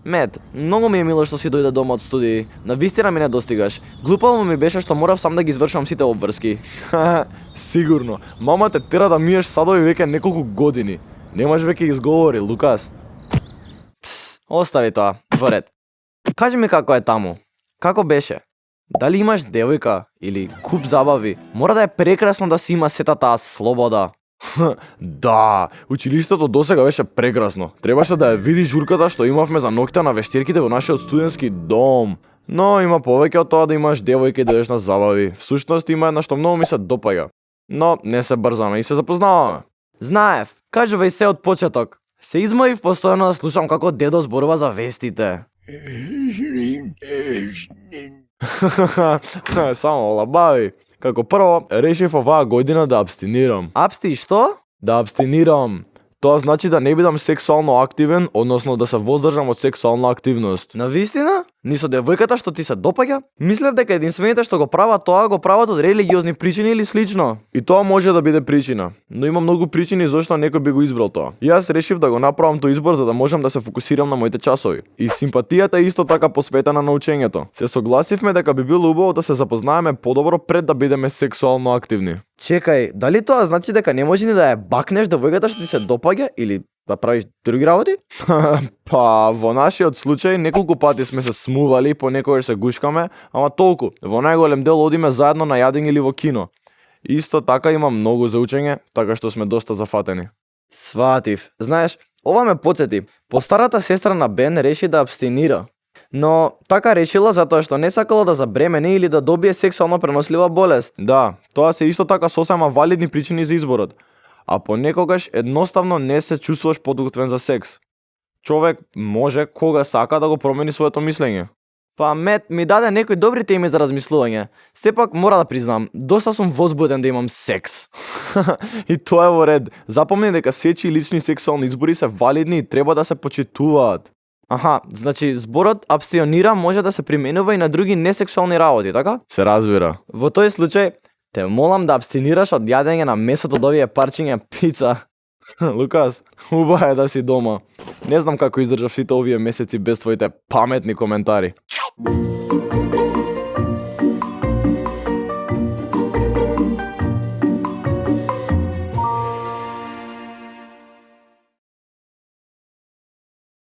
Мет, многу ми е мило што си дојде дома од студии. Навистина ми не достигаш. Глупаво ми беше што морав сам да ги извршувам сите обврски. Сигурно. Мама те тера да миеш садови веќе неколку години. Немаш веќе изговори, Лукас. Остави тоа, во ред. Кажи ми како е таму. Како беше? Дали имаш девојка или куп забави? Мора да е прекрасно да си има сета таа слобода. Да, училиштето досега беше прекрасно. Требаше да ја види журката што имавме за ноќта на вештирките во нашиот студентски дом. Но има повеќе од тоа да имаш девојка и да одиш на забави. Всушност има една што многу ми се допаѓа. Но не се брзаме и се запознаваме. Знаев, кажувај се од почеток. Се изморив постојано да слушам како дедо зборува за вестите. Само лабави. Како прво, решив оваа година да абстинирам. Апсти што? Да абстинирам. Тоа значи да не бидам сексуално активен, односно да се воздржам од сексуална активност. Навистина? Ни со девојката што ти се допаѓа? Мислев дека единствените што го прават тоа го прават од религиозни причини или слично. И тоа може да биде причина, но има многу причини зашто некој би го избрал тоа. Јас решив да го направам тој избор за да можам да се фокусирам на моите часови. И симпатијата е исто така посветена на учењето. Се согласивме дека би било убаво да се запознаеме подобро пред да бидеме сексуално активни. Чекај, дали тоа значи дека не може ни да ја бакнеш девојката што ти се допаѓа или да правиш други работи? Па, во нашиот случај неколку пати сме се смували, понекогаш се гушкаме, ама толку. Во најголем дел одиме заедно на јадење или во кино. Исто така има многу за учење, така што сме доста зафатени. Сватив. Знаеш, ова ме потсети. Постарата сестра на Бен реши да абстинира. Но така решила затоа што не сакала да забремени или да добие сексуално пренослива болест. Да, тоа се исто така сосема валидни причини за изборот. А понекогаш едноставно не се чувствуваш подготвен за секс. Човек може кога сака да го промени своето мислење. Па Мет ми даде некои добри теми за размислување. Сепак мора да признам, доста сум возбуден да имам секс. И тоа е во ред. Запомни дека сечи лични сексуални избори се валидни и треба да се почитуваат. Аха, значи зборот абстинира може да се применува и на други несексуални работи, така? Се разбира. Во тој случај, те молам да абстинираш од јадење на месото од овие парчиња пица. Лукас, убаво е да си дома. Не знам како издржав сите овие месеци без твоите паметни коментари.